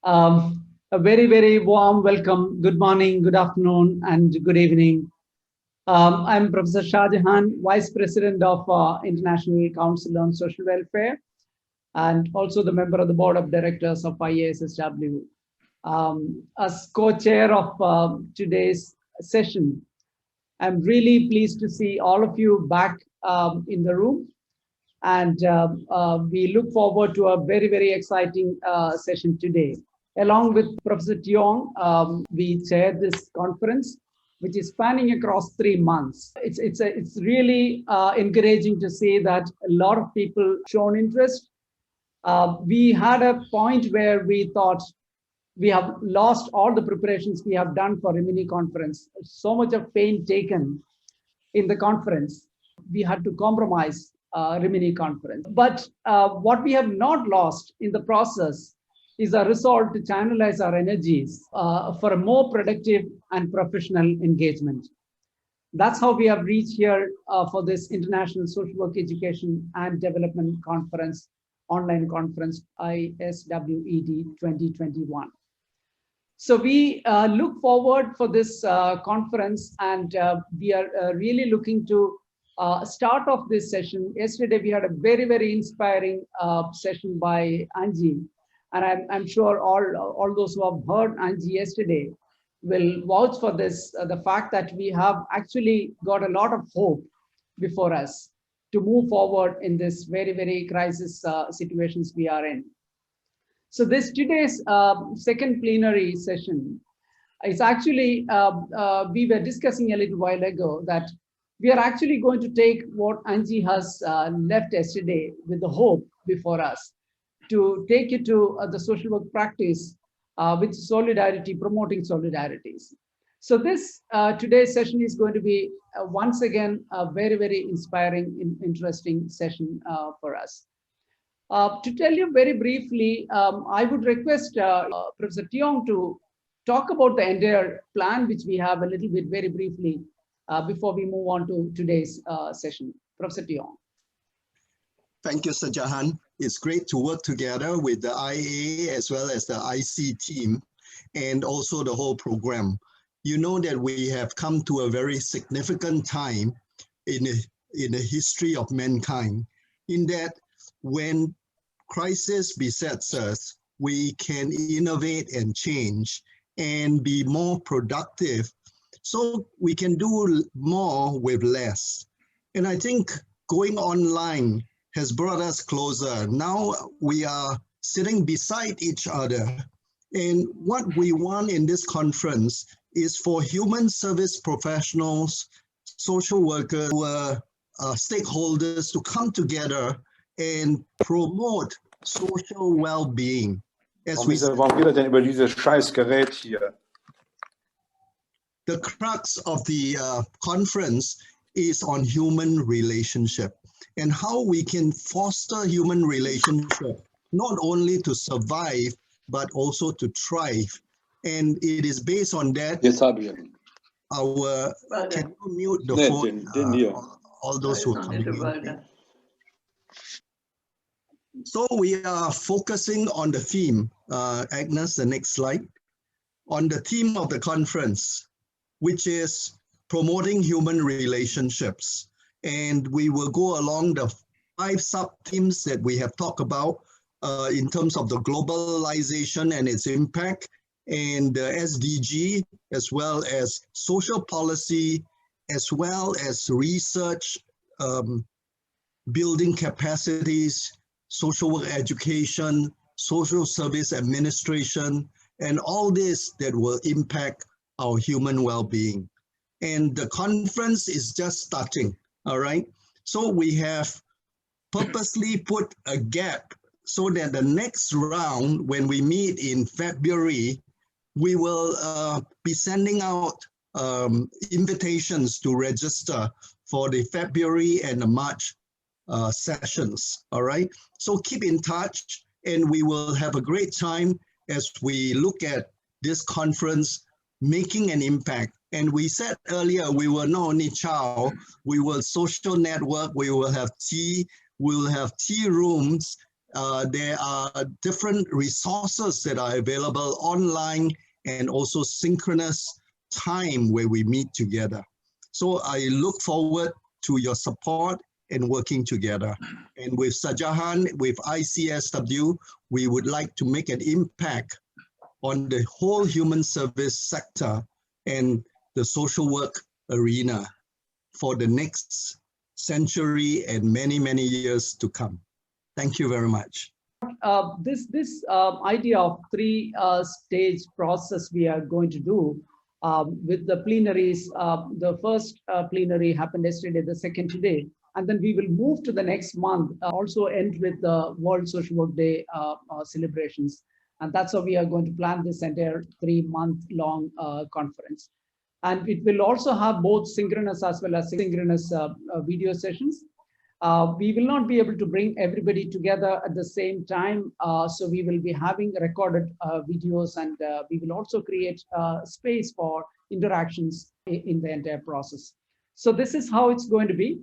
A very, very warm welcome. Good morning, good afternoon, and good evening. I'm Professor Shajahan, Vice President of International Council on Social Welfare, and also the member of the Board of Directors of IASSW. As co-chair of today's session, I'm really pleased to see all of you back in the room. And we look forward to a very, very exciting session today. Along with Professor Tiong, we chaired this conference, which is spanning across 3 months. It's really encouraging to see that a lot of people shown interest. We had a point where we thought we have lost all the preparations we have done for a mini conference. So much of pain taken in the conference, we had to compromise Rimini conference. But what we have not lost in the process is a resolve to channelize our energies for a more productive and professional engagement. That's how we have reached here for this International Social Work Education and Development Conference, online conference, ISWED 2021. So we look forward for this conference, and we are really looking to start off this session. Yesterday, we had a very, very inspiring session by Angie. And I'm sure all those who have heard Angie yesterday will vouch for this, the fact that we have actually got a lot of hope before us to move forward in this very, very crisis situations we are in. So today's second plenary session is actually, we were discussing a little while ago that we are actually going to take what Angie has left yesterday with the hope before us to take it to the social work practice with solidarity, promoting solidarities. So this today's session is going to be once again a very, very inspiring, interesting session for us. To tell you very briefly, I would request Professor Tiong to talk about the entire plan which we have a little bit very briefly before we move on to today's session. Professor Tiong. Thank you, Shajahan. It's great to work together with the IA as well as the IC team and also the whole program. You know that we have come to a very significant time in the history of mankind, in that when crisis besets us, we can innovate and change and be more productive, so we can do more with less. And I think going online has brought us closer. Now we are sitting beside each other. And what we want in this conference is for human service professionals, social workers, stakeholders to come together and promote social well-being. The crux of the conference is on human relationship and how we can foster human relationship, not only to survive, but also to thrive. And it is based on that, can you mute the phone, all those who are coming in. So we are focusing on the theme, Agnes, the next slide, on the theme of the conference, which is promoting human relationships. And we will go along the 5 sub-themes that we have talked about in terms of the globalization and its impact, and the SDG, as well as social policy, as well as research, building capacities, social work education, social service administration, and all this that will impact our human well-being. And the conference is just starting, all right? So we have purposely put a gap so that the next round, when we meet in February, we will be sending out invitations to register for the February and the March sessions, all right? So keep in touch, and we will have a great time as we look at this conference making an impact. And we said earlier, we will not only chow, we will social network, we will have tea, we will have tea rooms, there are different resources that are available online and also synchronous time where we meet together. So I look forward to your support and working together. And with Shajahan, with ICSW, we would like to make an impact on the whole human service sector and the social work arena for the next century and many, many years to come. Thank you very much. This idea of three-stage process we are going to do with the plenaries. The first plenary happened yesterday, the second today, and then we will move to the next month, also end with the World Social Work Day celebrations. And that's how we are going to plan this entire 3-month-long conference. And it will also have both synchronous as well as asynchronous video sessions. We will not be able to bring everybody together at the same time. So we will be having recorded videos, and we will also create space for interactions in the entire process. So this is how it's going to be.